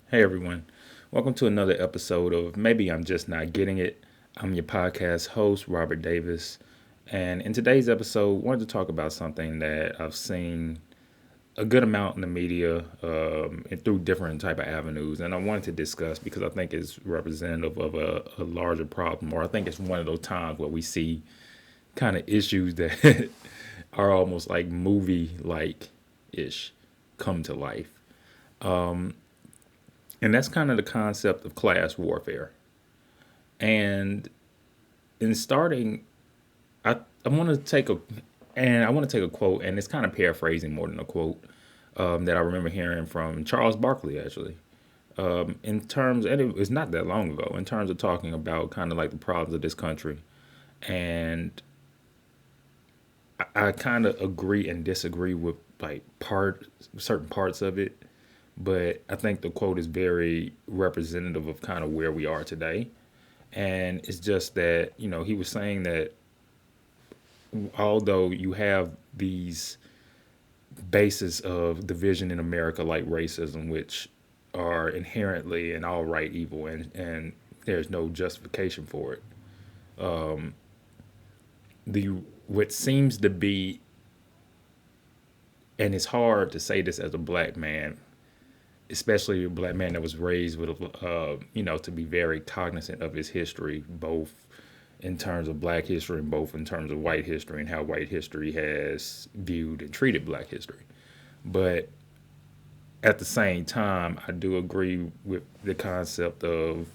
Hey everyone, welcome to another episode of Maybe I'm Just Not Getting It. I'm your podcast host, Robert Davis, and in today's episode, I wanted to talk about something that I've seen a good amount in the media and through different type of avenues, and I wanted to discuss because I think it's representative of a larger problem, or I think it's one of those times where we see kind of issues that are almost like movie like ish come to life. And that's kind of the concept of class warfare. And in starting, I, I want to take a I want to take a quote, and it's kind of paraphrasing more than a quote that I remember hearing from Charles Barkley actually. In terms, and it was not that long ago, in terms of talking about kind of like the problems of this country, and I kind of agree and disagree with like certain parts of it, but I think the quote is very representative of kind of where we are today. And it's just that, he was saying that although you have these bases of division in America like racism, which are inherently and all right evil, and there's no justification for it. The what seems to be, and it's hard to say this as a black man, especially a black man that was raised with, to be very cognizant of his history, both in terms of black history and both in terms of white history and how white history has viewed and treated black history. But at the same time, I do agree with the concept of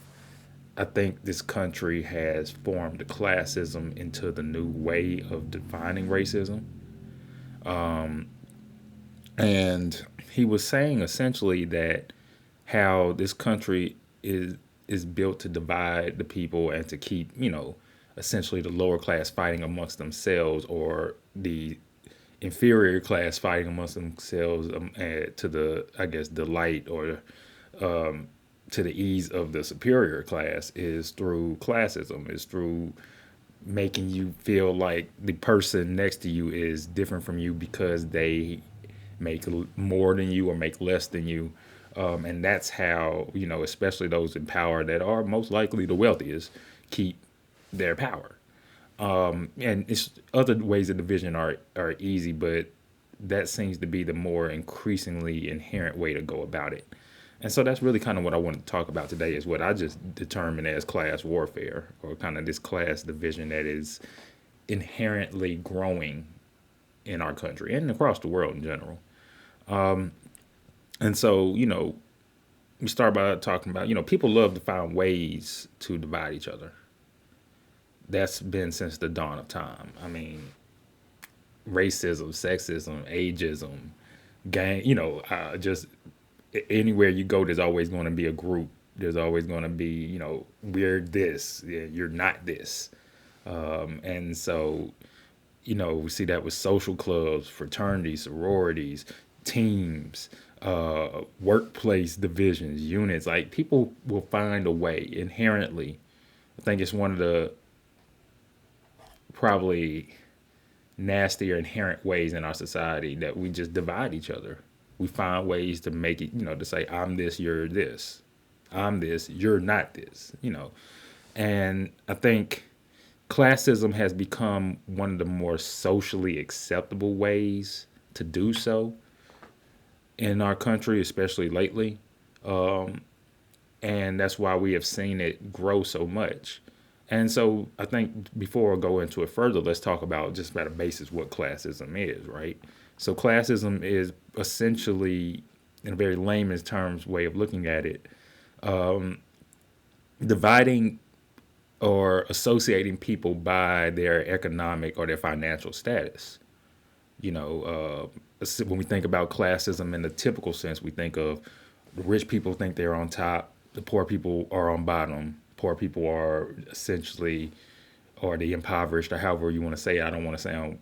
I think this country has formed classism into the new way of defining racism. And he was saying essentially that how this country is built to divide the people and to keep, essentially the lower class fighting amongst themselves or the inferior class fighting amongst themselves to the, I guess, delight or to the ease of the superior class is through classism, is through making you feel like the person next to you is different from you because they make more than you or make less than you. And that's how, especially those in power that are most likely the wealthiest, keep their power. And it's other ways of division are easy, but that seems to be the more increasingly inherent way to go about it. And so that's really kind of what I want to talk about today is what I just determine as class warfare or kind of this class division that is inherently growing in our country and across the world in general. And so, we start by talking about, people love to find ways to divide each other. That's been since the dawn of time. I mean, racism, sexism, ageism, gang, just anywhere you go, there's always going to be a group. There's always going to be, we're this, yeah, you're not this. And so, we see that with social clubs, fraternities, sororities, teams, workplace divisions, units. Like people will find a way inherently. I think it's one of the probably nastier inherent ways in our society that we just divide each other. We find ways to make it, to say, I'm this, you're this. I'm this, you're not this, And I think classism has become one of the more socially acceptable ways to do so in our country, especially lately. And that's why we have seen it grow so much. And so I think before I go into it further, let's talk about just at a basis what classism is, right? So classism is essentially, in a very layman's terms way of looking at it, dividing or associating people by their economic or their financial status. When we think about classism in the typical sense, we think of the rich people think they're on top, the poor people are on bottom. Poor people are essentially, or the impoverished, or however you want to say it. I don't want to sound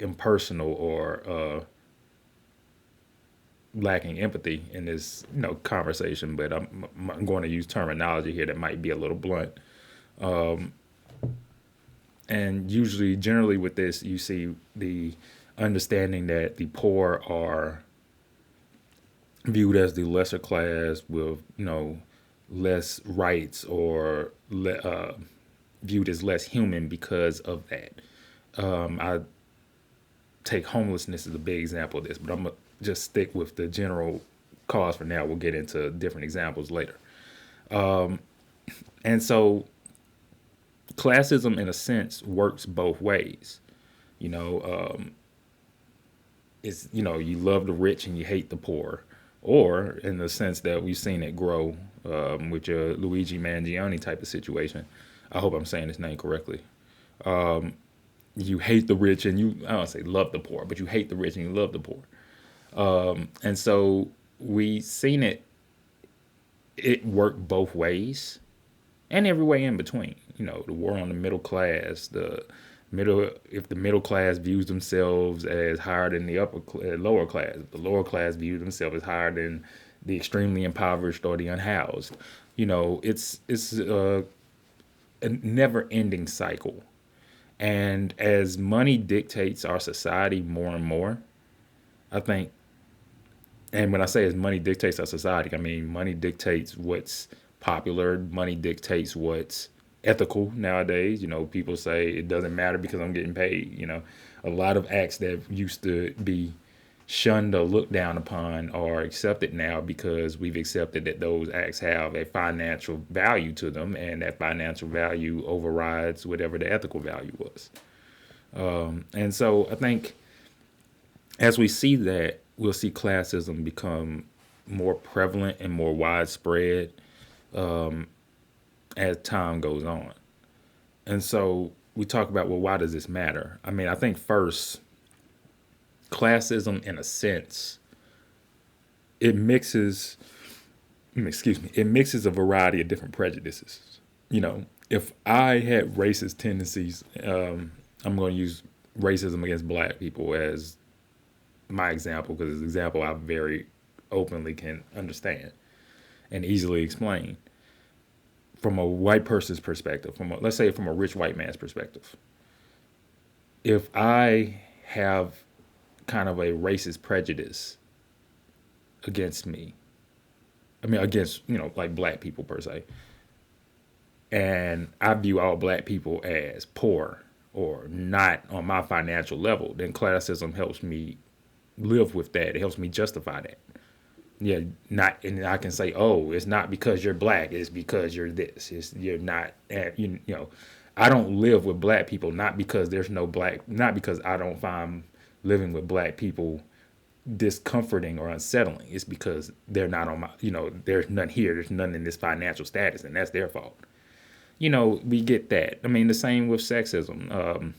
impersonal or lacking empathy in this conversation, but I'm going to use terminology here that might be a little blunt. And usually, generally with this, you see the understanding that the poor are viewed as the lesser class with less rights or viewed as less human because of that. I take homelessness as a big example of this, but I'm gonna just stick with the general cause for now. We'll get into different examples later. And so classism, in a sense, works both ways. You know, it's you love the rich and you hate the poor, or in the sense that we've seen it grow with your Luigi Mangione type of situation. I hope I'm saying his name correctly. You hate the rich and you I don't say love the poor, but you hate the rich and you love the poor. And so we seen it work both ways and every way in between. The war on the middle class, the middle if the middle class views themselves as higher than the lower class, if the lower class views themselves as higher than the extremely impoverished or the unhoused. It's a never ending cycle. And as money dictates our society more and more, I think, and when I say as money dictates our society, I mean money dictates what's popular, money dictates what's ethical nowadays. People say it doesn't matter because I'm getting paid. A lot of acts that used to be shunned or looked down upon are accepted now because we've accepted that those acts have a financial value to them, and that financial value overrides whatever the ethical value was. And so I think as we see that, we'll see classism become more prevalent and more widespread as time goes on. And so we talk about, well, why does this matter? I mean, I think first, classism, in a sense, it mixes, it mixes a variety of different prejudices. If I had racist tendencies, I'm going to use racism against black people as my example because it's an example I very openly can understand and easily explain from a white person's perspective, let's say from a rich white man's perspective. If I have kind of a racist prejudice against me, I mean against like black people per se, and I view all black people as poor or not on my financial level, then classism helps me live with that. It helps me justify that. Yeah, not, and I can say, oh, it's not because you're black, it's because you're this. You're not I don't live with black people not because there's no black, not because I don't find living with black people discomforting or unsettling. It's because they're not on my, there's none here, there's none in this financial status, and that's their fault. We get that. I mean, the same with sexism.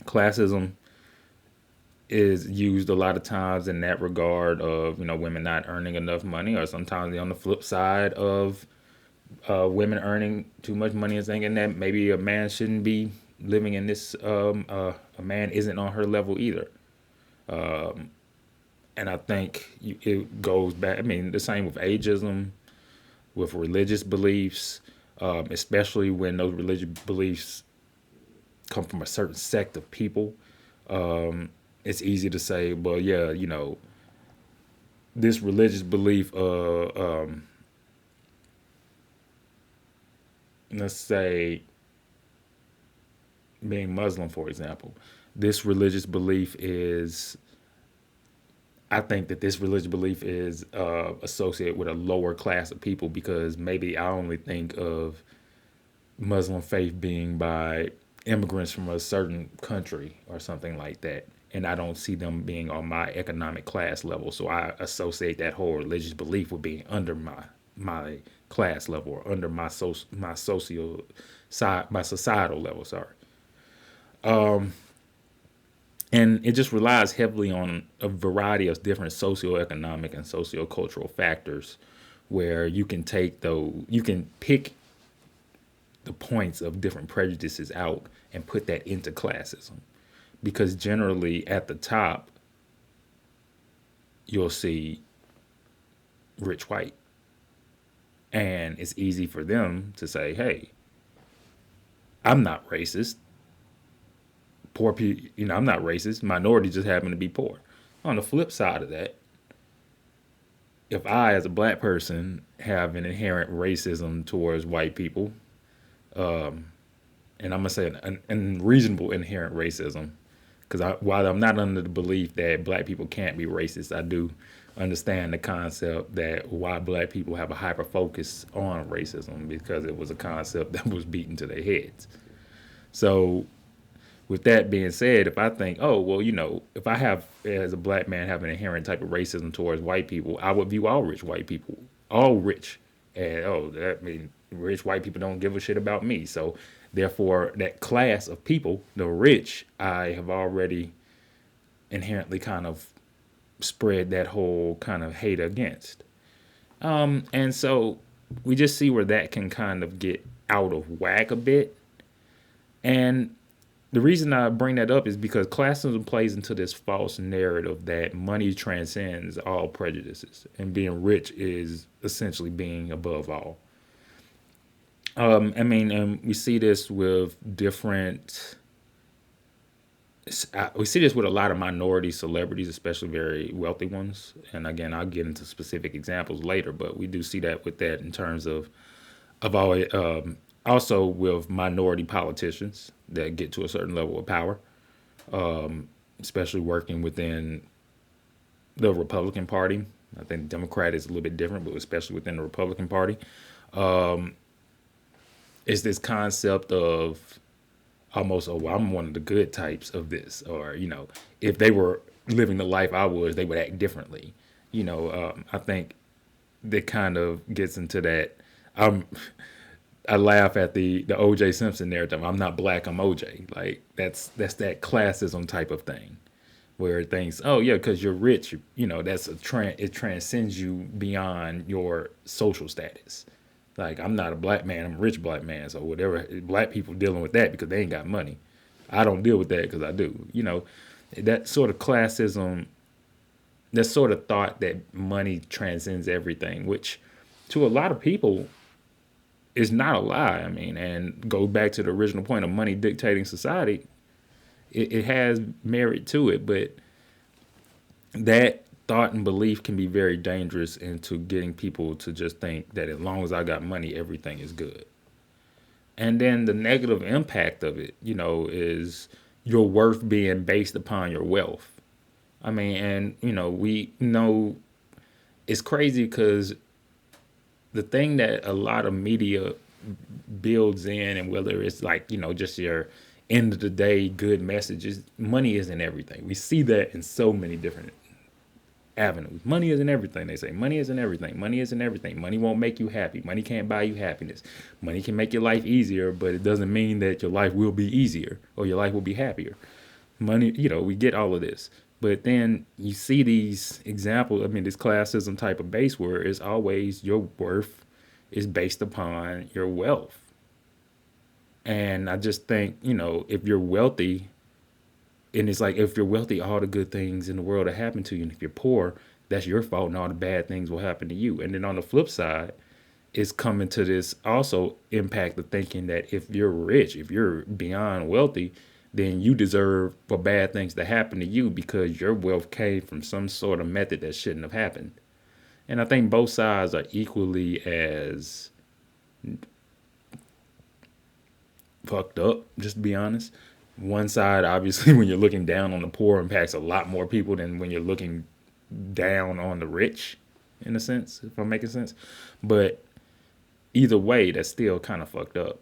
Classism is used a lot of times in that regard of women not earning enough money, or sometimes on the flip side of women earning too much money and thinking that maybe a man shouldn't be living in this a man isn't on her level either. And I think it goes back, I mean, the same with ageism, with religious beliefs, especially when those religious beliefs come from a certain sect of people. It's easy to say, well, yeah, this religious belief, let's say being Muslim, for example, this religious belief is, I think that this religious belief is associated with a lower class of people because maybe I only think of Muslim faith being by immigrants from a certain country or something like that. And I don't see them being on my economic class level. So I associate that whole religious belief with being under my class level or under my my societal level. Sorry. And it just relies heavily on a variety of different socioeconomic and sociocultural factors where you can you can pick the points of different prejudices out and put that into classism. Because generally at the top, you'll see rich white. And it's easy for them to say, hey, I'm not racist. Poor people, I'm not racist. Minorities just happen to be poor. On the flip side of that, if I, as a black person, have an inherent racism towards white people, and I'm gonna say an unreasonable inherent racism, because while I'm not under the belief that black people can't be racist, I do understand the concept that why black people have a hyper focus on racism because it was a concept that was beaten to their heads. So with that being said, if I think, oh well, if I have as a black man have an inherent type of racism towards white people, I would view all rich white people, all rich, and oh, that mean rich white people don't give a shit about me. So therefore, that class of people, the rich, I have already inherently kind of spread that whole kind of hate against. And so we just see where that can kind of get out of whack a bit. And the reason I bring that up is because classism plays into this false narrative that money transcends all prejudices and being rich is essentially being above all. We see this with different. We see this with a lot of minority celebrities, especially very wealthy ones. And again, I'll get into specific examples later, but we do see that with that in terms of always, also with minority politicians that get to a certain level of power, especially working within the Republican Party. I think Democrat is a little bit different, but especially within the Republican Party, it's this concept of almost, oh, well, I'm one of the good types of this, or if they were living the life I was, they would act differently. I think that kind of gets into that. I laugh at the O.J. Simpson narrative. I'm not black, I'm O.J. Like that's that classism type of thing, where it thinks, oh yeah, because you're rich, that's a trend. It transcends you beyond your social status. Like I'm not a black man, I'm a rich black man. So whatever black people dealing with that because they ain't got money. I don't deal with that because I do. That sort of classism, that sort of thought that money transcends everything, which to a lot of people is not a lie. I mean, and go back to the original point of money dictating society. It has merit to it, but that thought and belief can be very dangerous into getting people to just think that as long as I got money, everything is good. And then the negative impact of it, is your worth being based upon your wealth. I mean, and, we know it's crazy because the thing that a lot of media builds in, and whether it's like, just your end of the day good messages, money isn't everything. We see that in so many different avenues. Money isn't everything. They say money isn't everything. Money isn't everything. Money won't make you happy. Money can't buy you happiness. Money can make your life easier, but it doesn't mean that your life will be easier or your life will be happier. Money, we get all of this. But then you see these examples, this classism type of base where it's always your worth is based upon your wealth. And I just think, if you're wealthy, and it's like if you're wealthy, all the good things in the world will happen to you. And if you're poor, that's your fault and all the bad things will happen to you. And then on the flip side, it's coming to this also impact of thinking that if you're rich, if you're beyond wealthy, then you deserve for bad things to happen to you because your wealth came from some sort of method that shouldn't have happened. And I think both sides are equally as fucked up, just to be honest. One side, obviously, when you're looking down on the poor, impacts a lot more people than when you're looking down on the rich, in a sense, if I'm making sense. But either way, that's still kind of fucked up.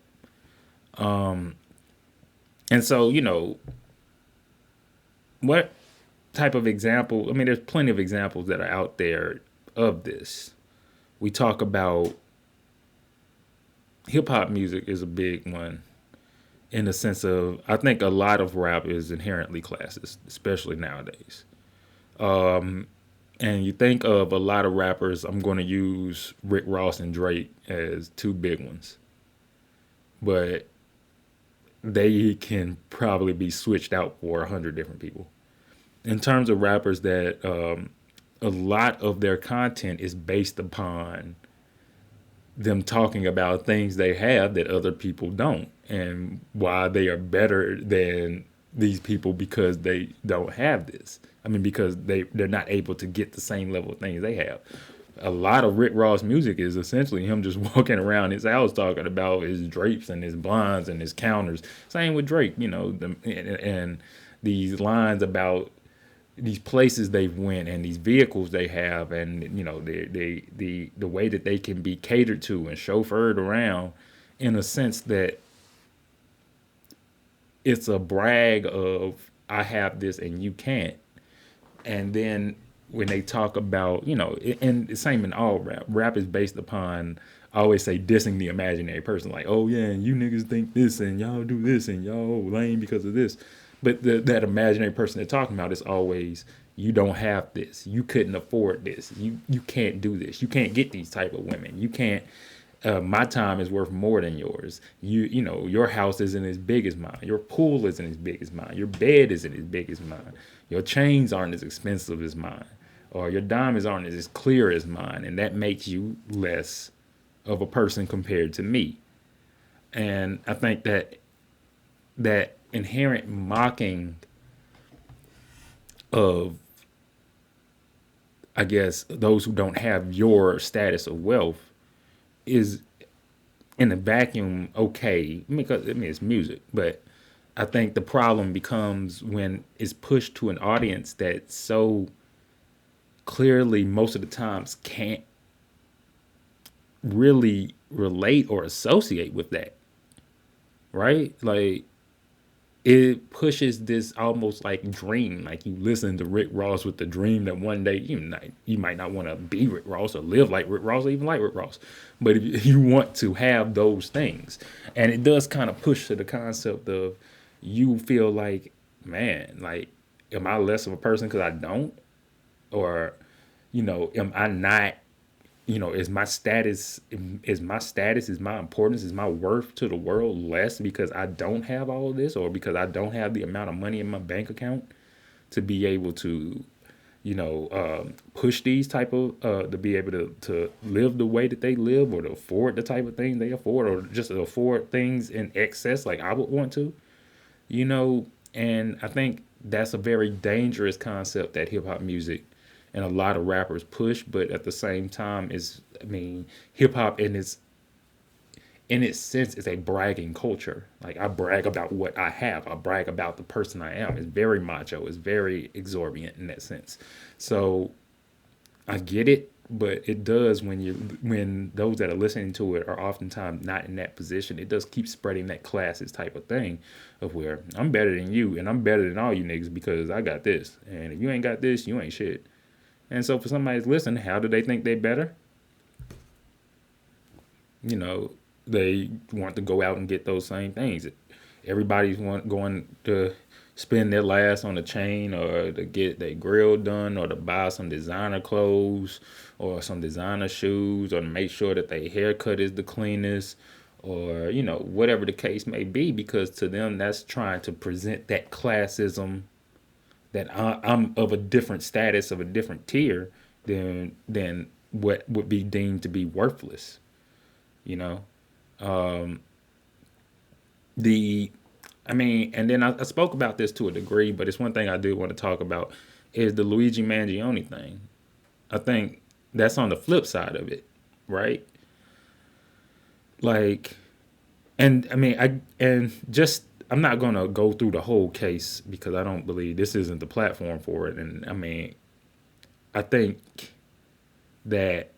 And so, what type of example? There's plenty of examples that are out there of this. We talk about hip hop music is a big one in the sense of I think a lot of rap is inherently classist, especially nowadays. And you think of a lot of rappers, I'm going to use Rick Ross and Drake as two big ones. But they can probably be switched out for 100 different people. In terms of rappers that a lot of their content is based upon them talking about things they have that other people don't and why they are better than these people because they don't have this. Because they're not able to get the same level of things they have. A lot of Rick Ross music is essentially him just walking around his house talking about his drapes and his blinds and his counters. Same with Drake, and these lines about these places they've went and these vehicles they have, and the way that they can be catered to and chauffeured around, in a sense that it's a brag of I have this and you can't. And then when they talk about, and the same in all rap, rap is based upon, I always say, dissing the imaginary person. Like, oh yeah, and you niggas think this and y'all do this and y'all lame because of this. But that imaginary person they're talking about is always, you don't have this. You couldn't afford this. You can't do this. You can't get these type of women. You can't. My time is worth more than yours. Your house isn't as big as mine. Your pool isn't as big as mine. Your bed isn't as big as mine. Your chains aren't as expensive as mine, or your diamonds aren't as clear as mine, and that makes you less of a person compared to me. And I think that inherent mocking of, I guess, those who don't have your status of wealth is, in a vacuum, okay, because it's music. But I think the problem becomes when it's pushed to an audience that so clearly most of the times can't really relate or associate with that, right? Like, it pushes this almost like dream. Like, you listen to Rick Ross with the dream that one day you might not want to be Rick Ross or live like Rick Ross or even like Rick Ross, but if you want to have those things, and it does kind of push to the concept of, you feel like, man, like, am I less of a person because I don't, or am I not, is my importance, is my worth to the world less because I don't have all of this, or because I don't have the amount of money in my bank account to be able to push these type of to be able to live the way that they live, or to afford the type of things they afford, or just to afford things in excess like I would want to, you know and I think that's a very dangerous concept that hip hop music and a lot of rappers push. But at the same time, hip hop in its sense is a bragging culture. Like, I brag about what I have. I brag about the person I am. It's very macho. It's very exorbitant in that sense. So I get it, but it does, when those that are listening to it are oftentimes not in that position. It does keep spreading that classist type of thing, of where I'm better than you and I'm better than all you niggas because I got this, and if you ain't got this, you ain't shit. And so for somebody to listen, how do they think they better? They want to go out and get those same things. Everybody's going to spend their last on a chain, or to get their grill done, or to buy some designer clothes or some designer shoes, or to make sure that their haircut is the cleanest, or whatever the case may be, because to them that's trying to present that classism, that I'm of a different status, of a different tier than what would be deemed to be worthless. You know, the and then I spoke about this to a degree, but it's one thing I do want to talk about, is the Luigi Mangione thing. I think that's on the flip side of it, right? Like, and I'm not gonna go through the whole case because I don't believe this isn't the platform for it. And I think that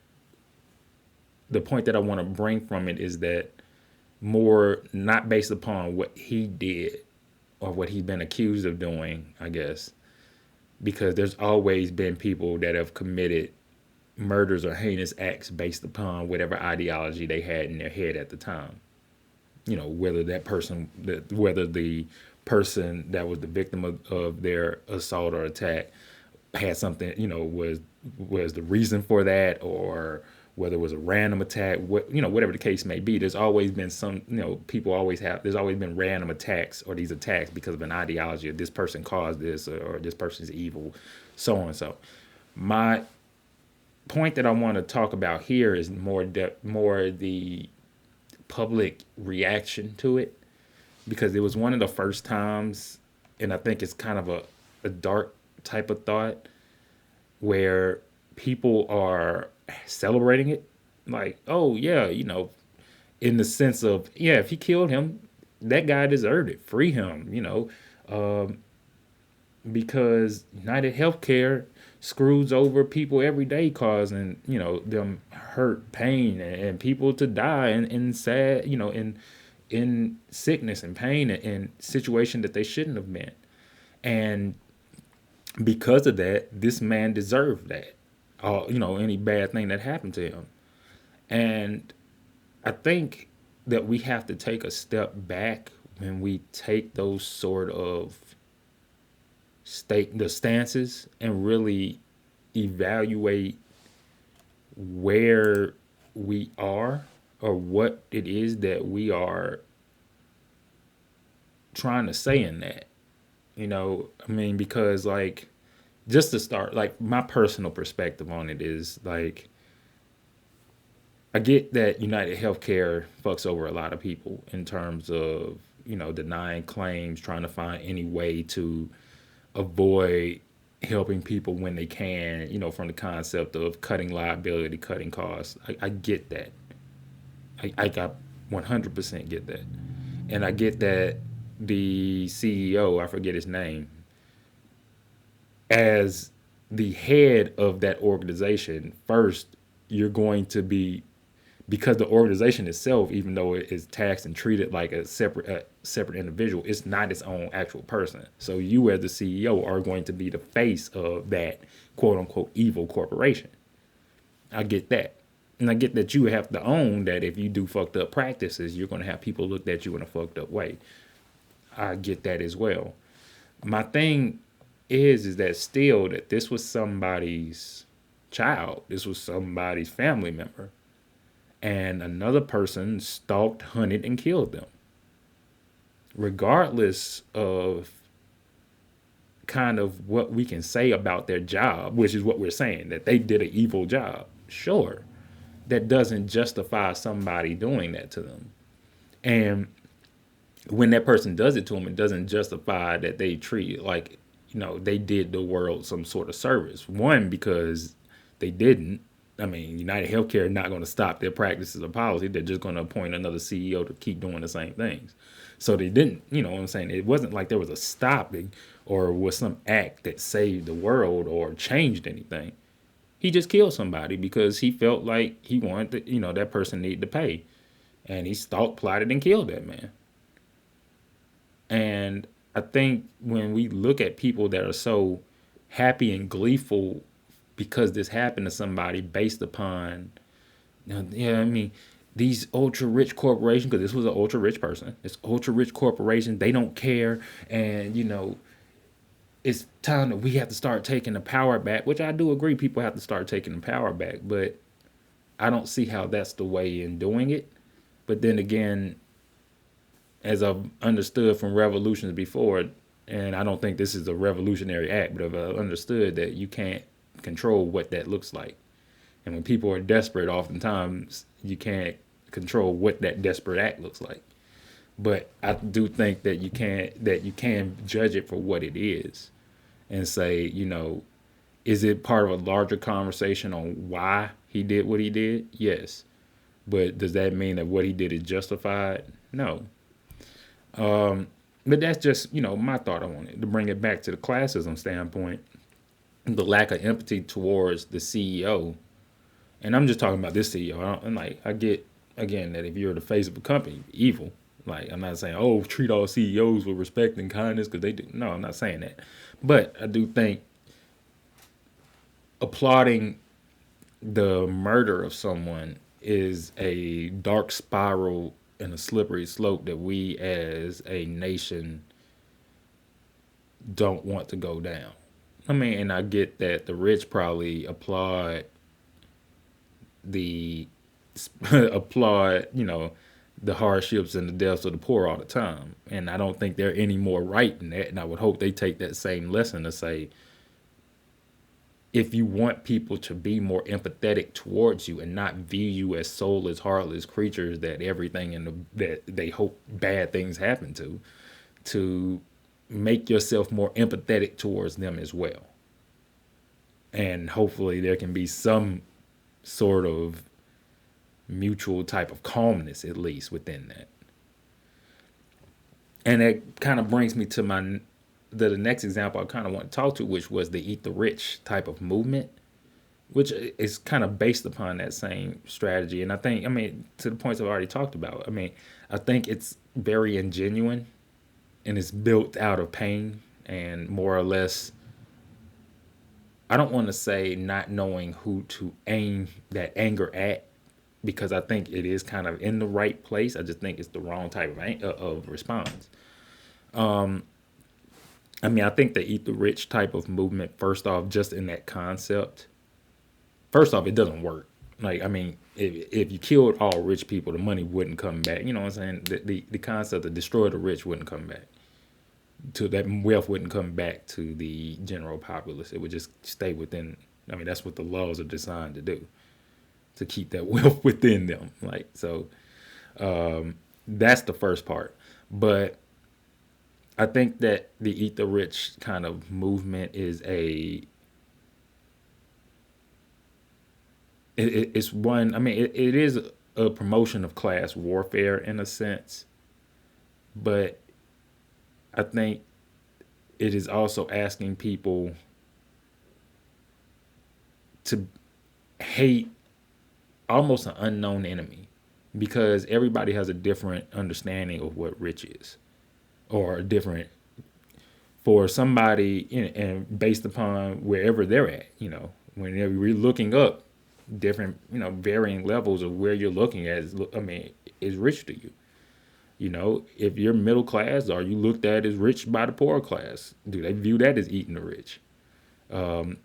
the point that I want to bring from it is that, more not based upon what he did or what he's been accused of doing, I guess, because there's always been people that have committed murders or heinous acts based upon whatever ideology they had in their head at the time. Whether whether the person that was the victim of their assault or attack had something, was the reason for that, or whether it was a random attack, whatever the case may be. There's always been some, people always have, there's always been random attacks, or these attacks because of an ideology, or this person caused this, or this person's evil, so on and so. My point that I want to talk about here is more the public reaction to it, because it was one of the first times, and I think it's kind of a dark type of thought, where people are celebrating it. Like, oh yeah, in the sense of, yeah, if he killed him, that guy deserved it. Free him, because United Healthcare screws over people every day, causing them hurt, pain, and people to die in sad, in sickness and pain and situation that they shouldn't have been. And because of that, this man deserved that. Any bad thing that happened to him. And I think that we have to take a step back when we take those sort of the stances and really evaluate where we are or what it is that we are trying to say in that. I mean, because like, just to start, like, my personal perspective on it is like, I get that United Healthcare fucks over a lot of people in terms of, denying claims, trying to find any way to avoid helping people when they can, from the concept of cutting liability, cutting costs. I get that. I got 100% get that. And I get that the CEO, I forget his name, as the head of that organization, first, you're going to be, because the organization itself, even though it is taxed and treated like a separate individual, it's not its own actual person. So you, as the CEO, are going to be the face of that quote unquote evil corporation. I get that. And I get that you have to own that if you do fucked up practices, you're going to have people look at you in a fucked up way. I get that as well. My thing is that still that this was somebody's child. This was somebody's family member. And another person stalked, hunted, and killed them. Regardless of kind of what we can say about their job, which is what we're saying, that they did an evil job. Sure. That doesn't justify somebody doing that to them. And when that person does it to them, it doesn't justify that they treat it like, they did the world some sort of service. One, because they didn't. I mean, United Healthcare is not going to stop their practices or policy. They're just going to appoint another CEO to keep doing the same things. So they didn't, what I'm saying? It wasn't like there was a stopping or was some act that saved the world or changed anything. He just killed somebody because he felt like he wanted to, that person needed to pay. And he stalked, plotted, and killed that man. And I think when we look at people that are so happy and gleeful because this happened to somebody based upon, I mean, these ultra rich corporations, because this was an ultra rich person, this ultra rich corporation, they don't care. And, it's time that we have to start taking the power back, which I do agree people have to start taking the power back. But I don't see how that's the way in doing it. But then again, as I've understood from revolutions before, and I don't think this is a revolutionary act, but I've understood that you can't control what that looks like. And when people are desperate, oftentimes you can't control what that desperate act looks like. But I do think that you can judge it for what it is and say, is it part of a larger conversation on why he did what he did? Yes. But does that mean that what he did is justified? No. But that's just, my thought on it. To bring it back to the classism standpoint, the lack of empathy towards the CEO. And I'm just talking about this CEO. I get, again, that if you're the face of a company, evil. Like, I'm not saying, oh, treat all CEOs with respect and kindness because they do. No, I'm not saying that. But I do think applauding the murder of someone is a dark spiral and a slippery slope that we as a nation don't want to go down. I mean, and I get that the rich probably applaud the applaud, the hardships and the deaths of the poor all the time. And I don't think they're any more right in that. And I would hope they take that same lesson to say, if you want people to be more empathetic towards you and not view you as soulless, heartless creatures that everything that they hope bad things happen to make yourself more empathetic towards them as well. And hopefully there can be some sort of mutual type of calmness, at least within that. And that kind of brings me to the next example I kind of want to talk to, which was the eat the rich type of movement, which is kind of based upon that same strategy. And I think, I mean, to the points I've already talked about, I mean, I think it's very ingenuine and it's built out of pain and more or less, I don't want to say not knowing who to aim that anger at, because I think it is kind of in the right place. I just think it's the wrong type of response. I mean, I think the eat the rich type of movement, first off, just in that concept, first off, it doesn't work. Like, I mean, if you killed all rich people, the money wouldn't come back. You know what I'm saying? The concept of destroy the rich wouldn't come back. To that wealth wouldn't come back to the general populace. It would just stay within. I mean, that's what the laws are designed to do, to keep that wealth within them. Like, so that's the first part. But I think that the eat the rich kind of movement is it's one. I mean, it is a promotion of class warfare in a sense, but I think it is also asking people to hate almost an unknown enemy, because everybody has a different understanding of what rich is, or a different, for somebody, and based upon wherever they're at, whenever you're looking up different, varying levels of where you're looking at is, I mean, is rich to you. If you're middle class, are you looked at as rich by the poor class? Do they view that as eating the rich?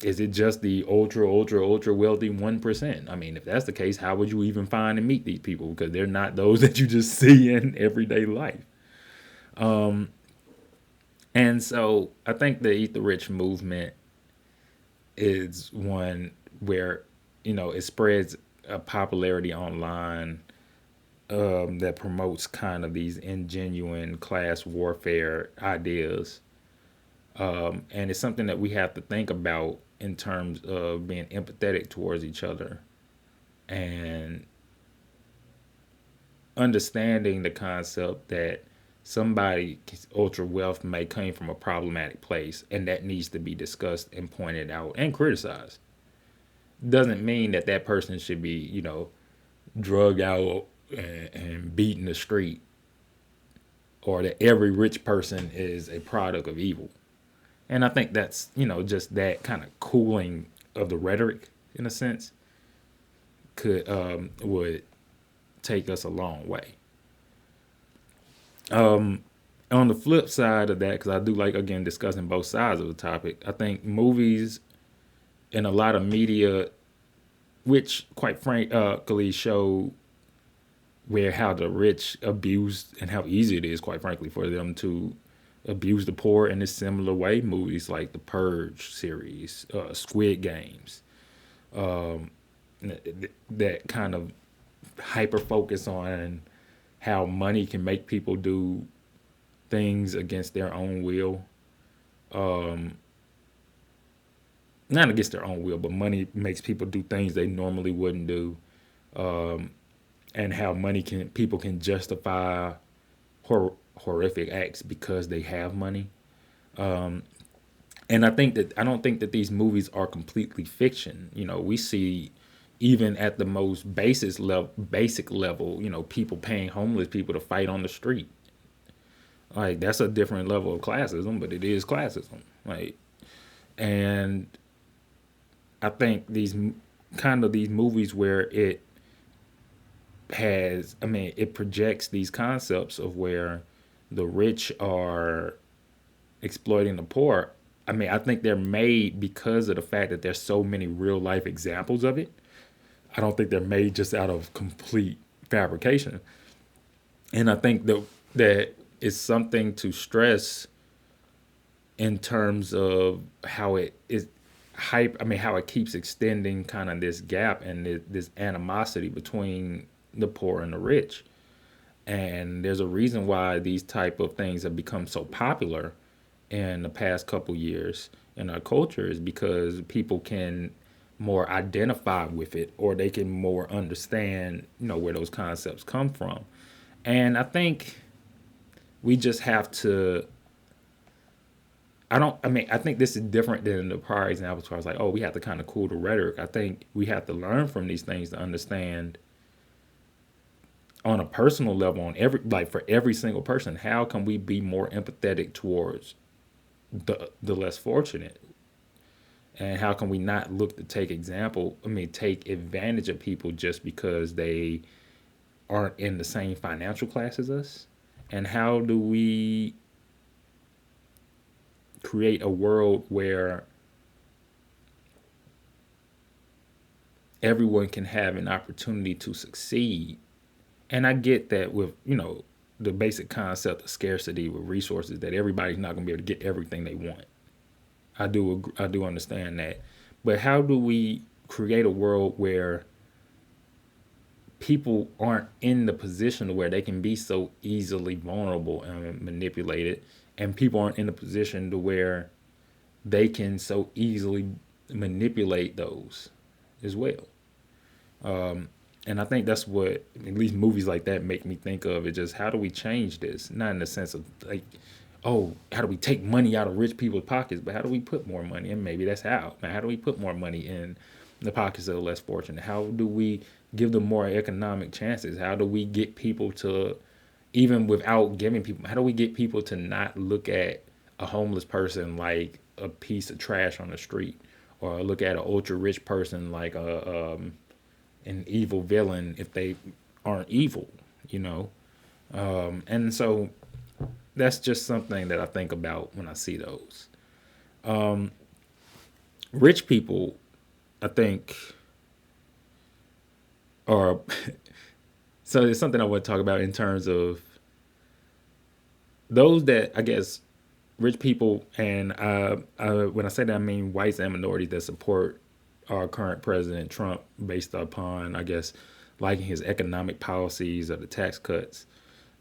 Is it just the ultra, ultra, ultra wealthy 1%? I mean, if that's the case, how would you even find and meet these people? Because they're not those that you just see in everyday life. And so I think the Eat the Rich movement is one where, it spreads a popularity online, that promotes kind of these ingenuine class warfare ideas. And it's something that we have to think about in terms of being empathetic towards each other and understanding the concept that somebody's ultra wealth may come from a problematic place, and that needs to be discussed and pointed out and criticized. Doesn't mean that that person should be, drugged out and beat in the street, or that every rich person is a product of evil. And I think that's, just that kind of cooling of the rhetoric, in a sense, would take us a long way. On the flip side of that, because I do like, again, discussing both sides of the topic, I think movies and a lot of media, which quite frankly show where how the rich abuse and how easy it is, quite frankly, for them to abuse the poor in a similar way. Movies like the Purge series, Squid Games, that kind of hyper focus on how money can make people do things against their own will. Not against their own will, but money makes people do things they normally wouldn't do. And how money can people can justify horrific acts because they have money. And I don't think that these movies are completely fiction. We see, even at the most basic level, people paying homeless people to fight on the street. Like, that's a different level of classism, but it is classism. Like, and I think these movies where it projects these concepts of where the rich are exploiting the poor. I mean, I think they're made because of the fact that there's so many real life examples of it. I don't think they're made just out of complete fabrication. And I think that is something to stress in terms of how it is how it keeps extending kind of this gap and this animosity between the poor and the rich. And there's a reason why these type of things have become so popular in the past couple years in our culture, is because people can more identify with it, or they can more understand, where those concepts come from. And I think we just have to. I don't. I mean, I think this is different than the prior examples where I was like, oh, we have to kind of cool the rhetoric. I think we have to learn from these things to understand on a personal level, on every like for every single person, how can we be more empathetic towards the less fortunate, and how can we not look to take advantage of people just because they aren't in the same financial class as us, and how do we create a world where everyone can have an opportunity to succeed. And I get that with, the basic concept of scarcity with resources, that everybody's not going to be able to get everything they want. I do understand that. But how do we create a world where people aren't in the position where they can be so easily vulnerable and manipulated, and people aren't in the position to where they can so easily manipulate those as well. And I think that's what at least movies like that make me think of. It just, how do we change this? Not in the sense of like, oh, how do we take money out of rich people's pockets, but how do we put more money? And maybe that's how. Now, how do we put more money in the pockets of the less fortunate? How do we give them more economic chances? How do we get people to, even without giving people, how do we get people to not look at a homeless person like a piece of trash on the street, or look at an ultra rich person like an evil villain if they aren't evil, you know? And so that's just something that I think about when I see those. Rich people, I think, are so it's something I want to talk about in terms of those that I guess rich people, and when I say that, I mean whites and minorities that support our current president Trump based upon, I guess, liking his economic policies or the tax cuts.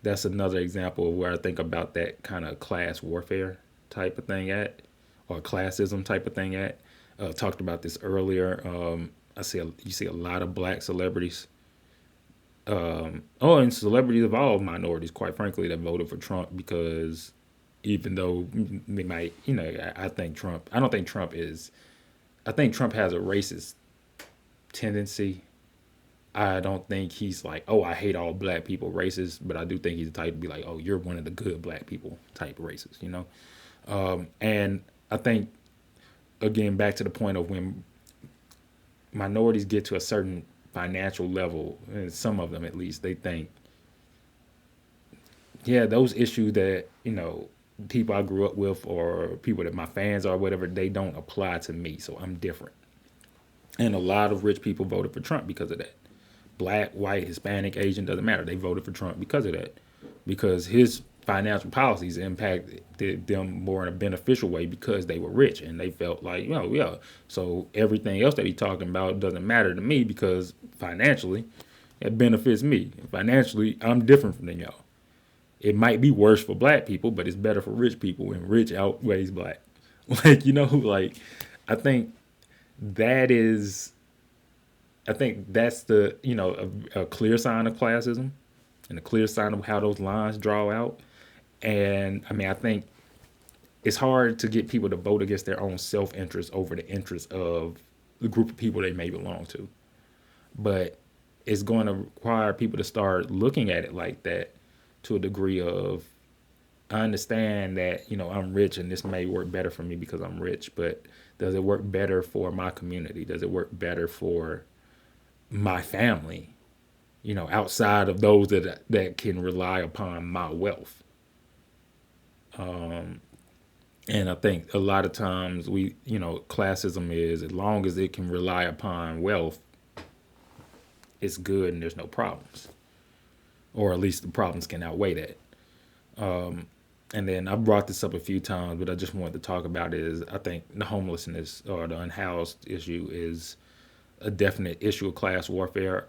That's another example of where I think about that kind of class warfare type of thing at, or classism type of thing at. Talked about this earlier. You see a lot of black celebrities. And celebrities of all minorities, quite frankly, that voted for Trump because even though they might, I think Trump. I don't think Trump is. I think Trump has a racist tendency. I don't think he's like, oh, I hate all black people, racist, but I do think he's the type to be like, oh, you're one of the good black people type racist. And I think, again, back to the point of when minorities get to a certain financial level, and some of them at least, they think, yeah, those issues that, people I grew up with or people that my fans are, whatever, they don't apply to me, so I'm different. And a lot of rich people voted for Trump because of that. Black, white, Hispanic, Asian, doesn't matter. They voted for Trump because of that. Because his financial policies impacted them more in a beneficial way because they were rich and they felt like, yeah. So everything else that he's talking about doesn't matter to me because financially it benefits me. Financially, I'm different from y'all. It might be worse for black people, but it's better for rich people, and rich outweighs black. Like I think that is, I think that's a clear sign of classism and a clear sign of how those lines draw out. And I mean, I think it's hard to get people to vote against their own self interest over the interest of the group of people they may belong to. But it's going to require people to start looking at it like that to a degree of, I understand that, I'm rich and this may work better for me because I'm rich, but does it work better for my community? Does it work better for my family, outside of those that can rely upon my wealth? And I think a lot of times classism is, as long as it can rely upon wealth, it's good and there's no problems. Or at least the problems can outweigh that. And then I brought this up a few times, but I just wanted to talk about it is I think the homelessness or the unhoused issue is a definite issue of class warfare.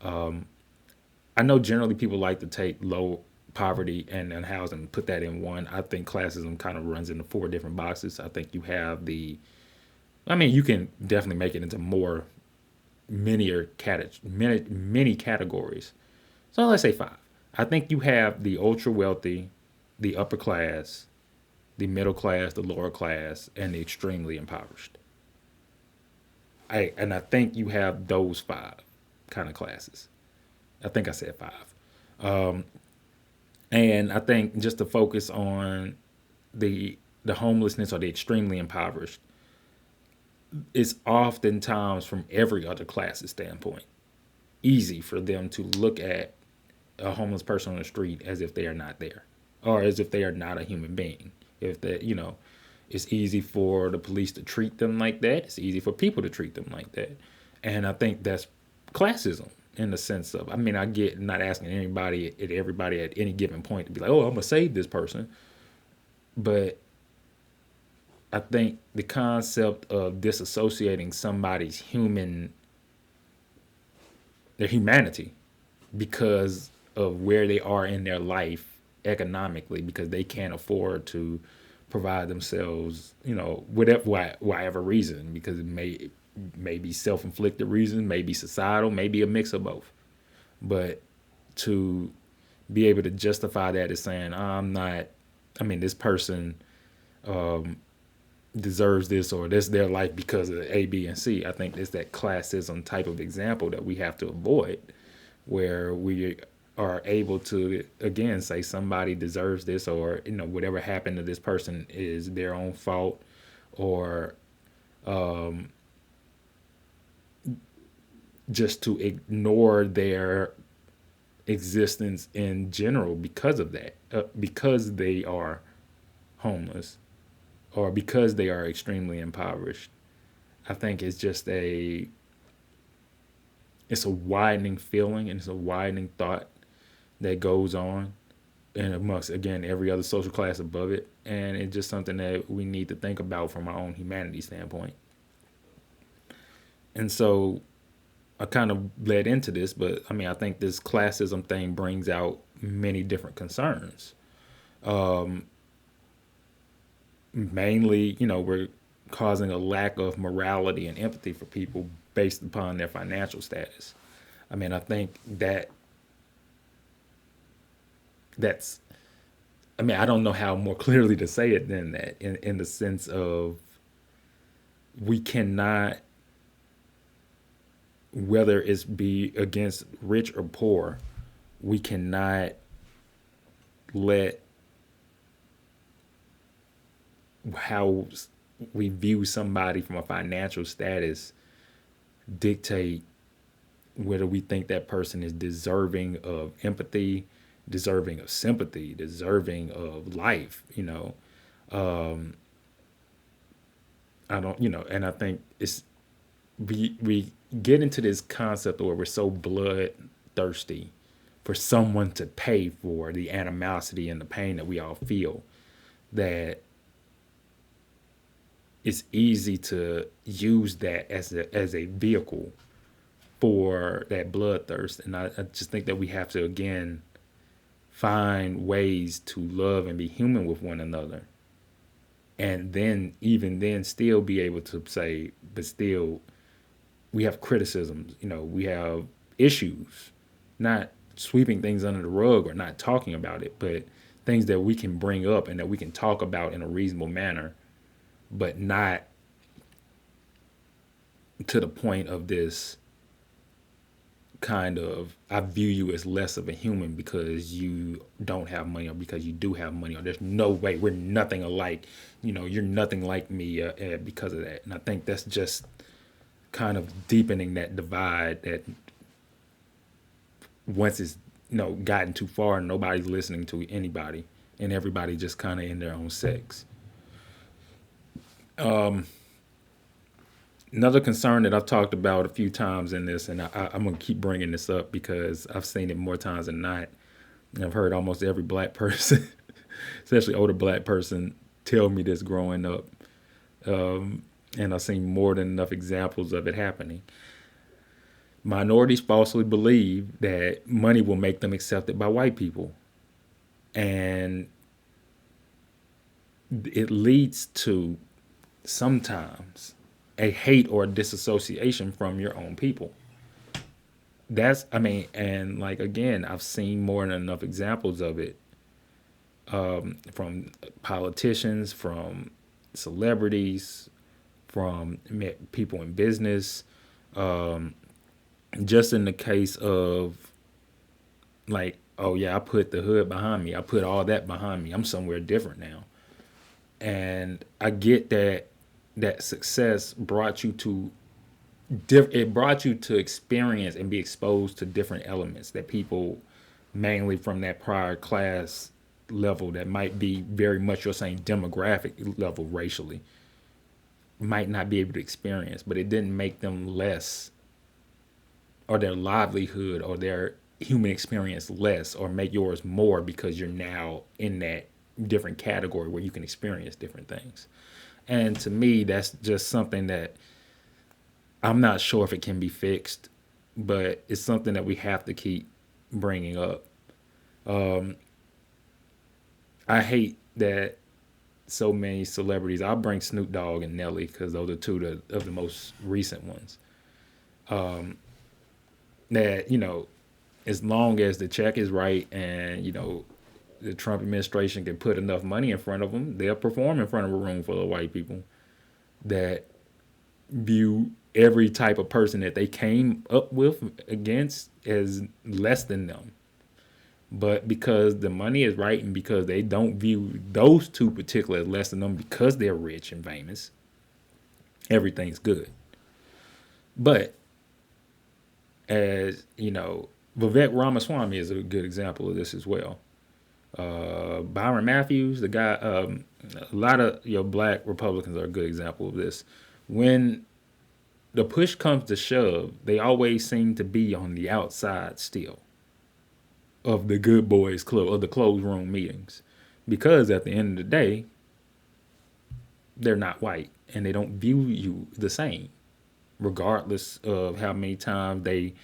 I know generally people like to take low poverty and unhoused and put that in one. I think classism kind of runs into four different boxes. I think you have the I mean, you can definitely make it into more many categories. So let's say five. I think you have the ultra wealthy, the upper class, the middle class, the lower class, and the extremely impoverished. I think you have those five kind of classes. I think I said five. And I think just to focus on the homelessness or the extremely impoverished, it's oftentimes from every other class's standpoint easy for them to look at a homeless person on the street as if they are not there or as if they are not a human being. If that, it's easy for the police to treat them like that. It's easy for people to treat them like that. And I think that's classism in the sense of, I mean, I get not asking everybody at any given point to be like, oh, I'm going to save this person. But I think the concept of disassociating their humanity, because of where they are in their life economically, because they can't afford to provide themselves, whatever reason, because it may be self-inflicted reason, maybe societal, maybe a mix of both. But to be able to justify that as saying, I'm not, I mean, this person deserves this or this their life because of A, B, and C. I think it's that classism type of example that we have to avoid, where we are able to again say somebody deserves this, or whatever happened to this person is their own fault, or just to ignore their existence in general because of that, because they are homeless or because they are extremely impoverished. I think it's a widening feeling and it's a widening thought that goes on and amongst again every other social class above it, and it's just something that we need to think about from our own humanity standpoint. And so I kind of led into this, but I mean, I think this classism thing brings out many different concerns. Mainly, we're causing a lack of morality and empathy for people based upon their financial status. I mean, I think that's, I mean, I don't know how more clearly to say it than that, in the sense of we cannot, whether it's be against rich or poor, we cannot let how we view somebody from a financial status dictate whether we think that person is deserving of empathy, deserving of sympathy, deserving of life. I don't, and I think we get into this concept where we're so bloodthirsty for someone to pay for the animosity and the pain that we all feel, that it's easy to use that as a vehicle for that bloodthirst. And I just think that we have to again find ways to love and be human with one another, and then even then still be able to say, but still we have criticisms, we have issues, not sweeping things under the rug or not talking about it, but things that we can bring up and that we can talk about in a reasonable manner, but not to the point of this kind of, I view you as less of a human because you don't have money or because you do have money, or there's no way, we're nothing alike, you're nothing like me, because of that. And I think that's just kind of deepening that divide, that once it's gotten too far, nobody's listening to anybody and everybody just kind of in their own sex. Another concern that I've talked about a few times in this, and I'm going to keep bringing this up because I've seen it more times than not, and I've heard almost every black person, especially older black person, tell me this growing up, and I've seen more than enough examples of it happening. Minorities falsely believe that money will make them accepted by white people, and it leads to sometimes a hate or a disassociation from your own people. That's, I mean, and like again, I've seen more than enough examples of it, from politicians, from celebrities, from people in business. Just in the case of like, oh yeah, I put the hood behind me. I put all that behind me. I'm somewhere different now. And I get that success brought you to it brought you to experience and be exposed to different elements that people mainly from that prior class level that might be very much your same demographic level racially might not be able to experience, but it didn't make them less, or their livelihood or their human experience less, or make yours more because you're now in that different category where you can experience different things. And to me, that's just something that I'm not sure if it can be fixed, but it's something that we have to keep bringing up. I hate that so many celebrities. I'll bring Snoop Dogg and Nelly because those are of the most recent ones. That as long as the check is right and the Trump administration can put enough money in front of them, they'll perform in front of a room full of white people that view every type of person that they came up with against as less than them. But because the money is right and because they don't view those two particular as less than them because they're rich and famous, everything's good. But as Vivek Ramaswamy is a good example of this as well. Byron Matthews, the guy, a lot of your black Republicans are a good example of this. When the push comes to shove, they always seem to be on the outside still of the good boys club, of the closed room meetings, because at the end of the day, they're not white and they don't view you the same, regardless of how many times they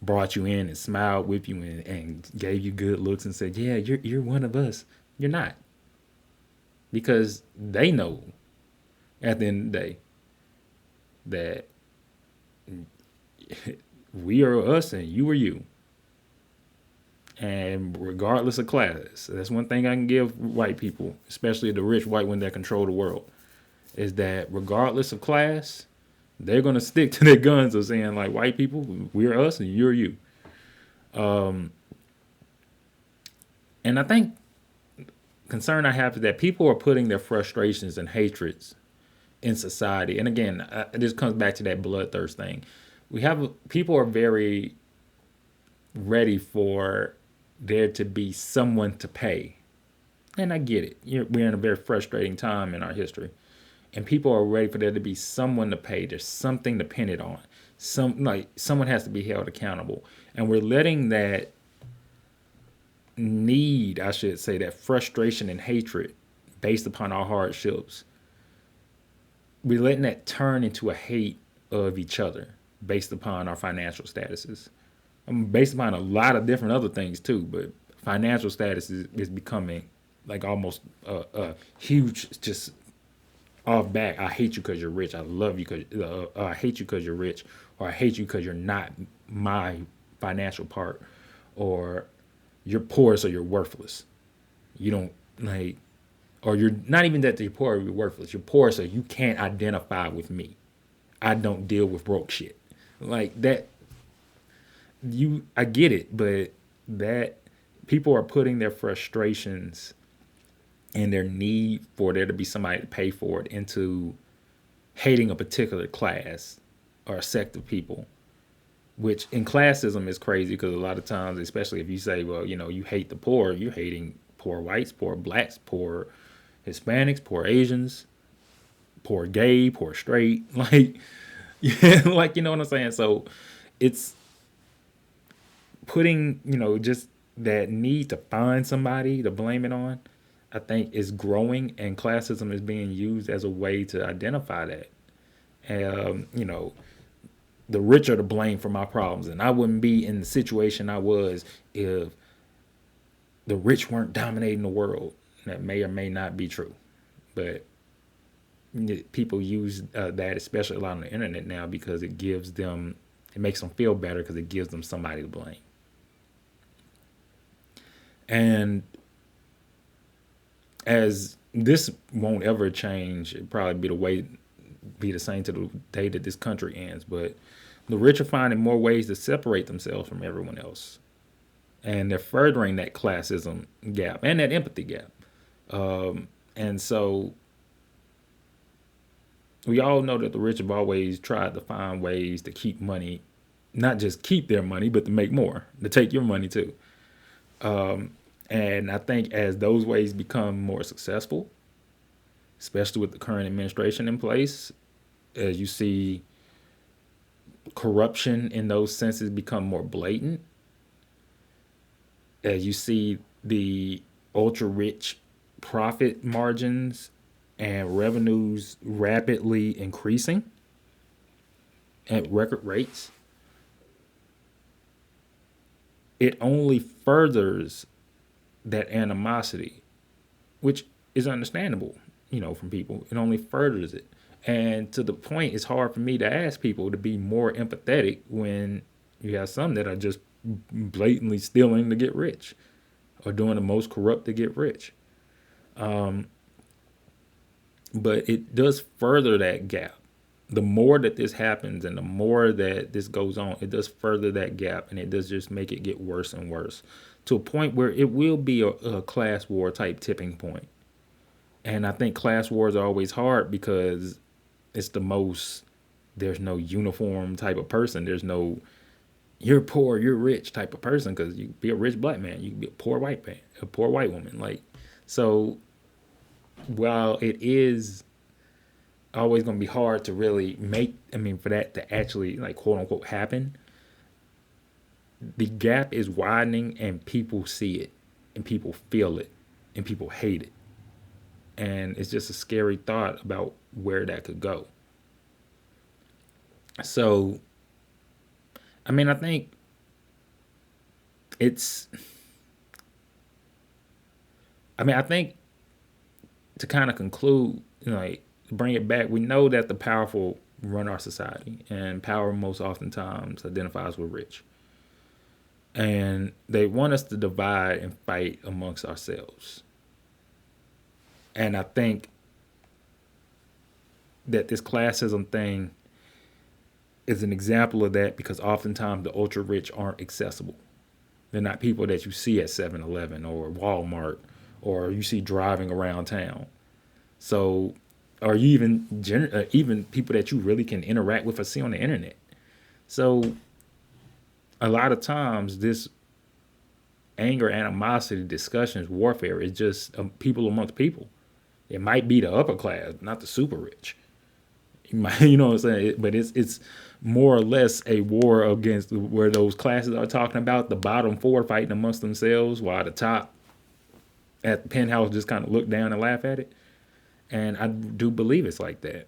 brought you in and smiled with you and gave you good looks and said, "Yeah, you're one of us." You're not, because they know at the end of the day that we are us and you are you. And regardless of class, that's one thing I can give white people, especially the rich white ones that control the world, is that regardless of class, they're gonna stick to their guns of saying like, white people, we're us and you're you. And I think concern I have is that people are putting their frustrations and hatreds in society. And again, this comes back to that bloodthirst thing. People are very ready for there to be someone to pay. And I get it. We're in a very frustrating time in our history. And people are ready for there to be someone to pay. There's something to pin it on. Someone has to be held accountable. And we're letting that need, I should say, that frustration and hatred based upon our hardships, we're letting that turn into a hate of each other based upon our financial statuses. Based upon a lot of different other things too, but financial status is becoming like almost a huge just off back. I hate you because you're rich. I love you because I hate you because you're rich, or I hate you because you're not my financial part, or you're poor so you're worthless. You don't like, or you're not even that you're poor or you're worthless. You're poor so you can't identify with me. I don't deal with broke shit like that. I get it, but that people are putting their frustrations and their need for there to be somebody to pay for it into hating a particular class or a sect of people, which in classism is crazy because a lot of times, especially if you say, well, you hate the poor, you're hating poor whites, poor blacks, poor Hispanics, poor Asians, poor gay, poor straight, like, yeah, like, you know what I'm saying? So it's putting, just that need to find somebody to blame it on, I think is growing, and classism is being used as a way to identify that. The rich are to blame for my problems, and I wouldn't be in the situation I was if the rich weren't dominating the world. That may or may not be true, but people use that, especially a lot on the internet now, because it makes them feel better because it gives them somebody to blame. And as this won't ever change, it probably be the same to the day that this country ends. But the rich are finding more ways to separate themselves from everyone else, and they're furthering that classism gap and that empathy gap. And so we all know that the rich have always tried to find ways to keep money, not just keep their money, but to make more, to take your money too. And I think as those ways become more successful, especially with the current administration in place, as you see corruption in those senses become more blatant, as you see the ultra rich profit margins and revenues rapidly increasing at record rates, it only furthers that animosity, which is understandable, from people. It only furthers it. And to the point, it's hard for me to ask people to be more empathetic when you have some that are just blatantly stealing to get rich or doing the most corrupt to get rich. But it does further that gap. The more that this happens and the more that this goes on, it does further that gap, and it does just make it get worse and worse to a point where it will be a class war type tipping point. And I think class wars are always hard because it's the most, there's no uniform type of person. There's no, you're poor, you're rich type of person, because you can be a rich black man, you can be a poor white man, a poor white woman. So while it is always going to be hard to really for that to actually, quote unquote, happen, the gap is widening and people see it and people feel it and people hate it. And it's just a scary thought about where that could go. So, I think it's, I think to kind of conclude, bring it back, we know that the powerful run our society, and power most oftentimes identifies with rich. And they want us to divide and fight amongst ourselves. And I think that this classism thing is an example of that, because oftentimes the ultra rich aren't accessible. They're not people that you see at 7-Eleven or Walmart or you see driving around town. So, or you even people that you really can interact with or see on the internet. So, a lot of times this anger, animosity, discussions, warfare is just people amongst people. It might be the upper class, not the super rich. You know what I'm saying? But it's more or less a war against where those classes are talking about, the bottom four fighting amongst themselves, while the top at the penthouse just kind of look down and laugh at it. And I do believe it's like that.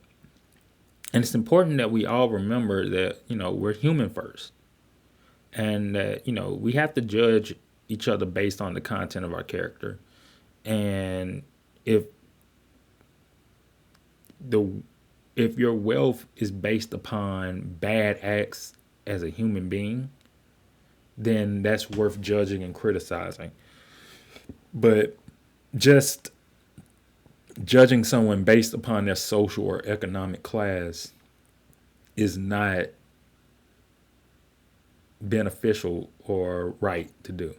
And it's important that we all remember that, we're human first. And that, we have to judge each other based on the content of our character. And if your wealth is based upon bad acts as a human being, then that's worth judging and criticizing. But just judging someone based upon their social or economic class is not beneficial or right to do.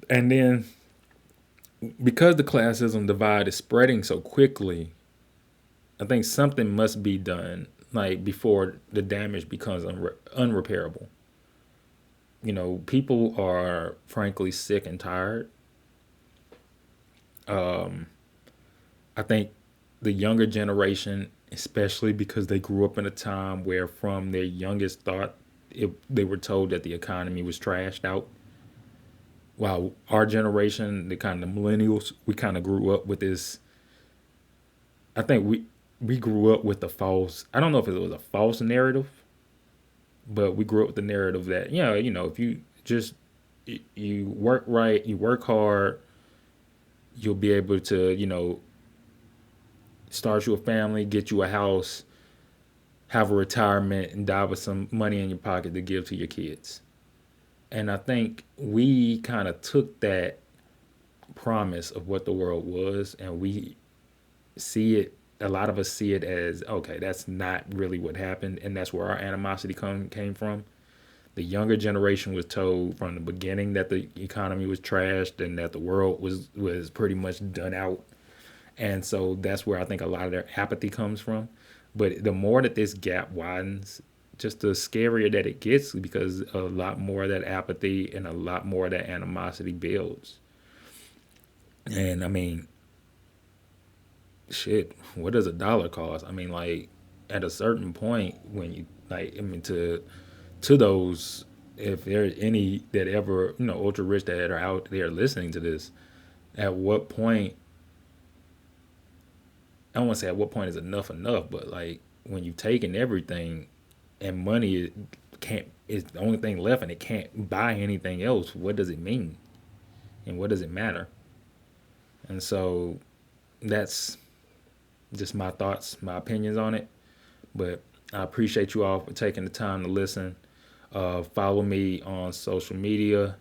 And then, because the classism divide is spreading so quickly, I think something must be done, before the damage becomes unrepairable. People are frankly sick and tired. I think the younger generation, especially because they grew up in a time where from their youngest thought, they were told that the economy was trashed out. While our generation, the kind of millennials, we kind of grew up with this. I think we grew up with the false, I don't know if it was a false narrative, but we grew up with the narrative that, if you just, you work right, you work hard, you'll be able to, start you a family, get you a house, have a retirement, and die with some money in your pocket to give to your kids. And I think we kind of took that promise of what the world was, and we see it. A lot of us see it as okay, that's not really what happened, and that's where our animosity came from. The younger generation was told from the beginning that the economy was trashed and that the world was pretty much done out, and so that's where I think a lot of their apathy comes from. But the more that this gap widens, just the scarier that it gets because a lot more of that apathy and a lot more of that animosity builds. And I mean, shit, what does a dollar cost? I mean, like at a certain point when you like, I mean, to those, if there's any that ever ultra rich that are out there listening to this, at what point? I don't want to say at what point is enough, but like when you've taken everything and money can't is the only thing left and it can't buy anything else. What does it mean? And what does it matter? And so that's just my thoughts, my opinions on it. But I appreciate you all for taking the time to listen. Follow me on social media,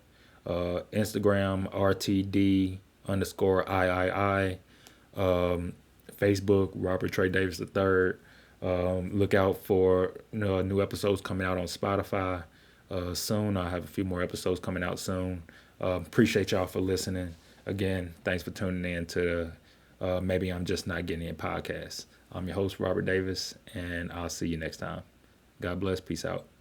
Instagram RTD underscore III, Facebook Robert Trey Davis III. Look out for new episodes coming out on Spotify soon. I have a few more episodes coming out soon. Appreciate y'all for listening. Again, thanks for tuning in to Maybe I'm Just Not Getting It podcast. I'm your host, Robert Davis, and I'll see you next time. God bless. Peace out.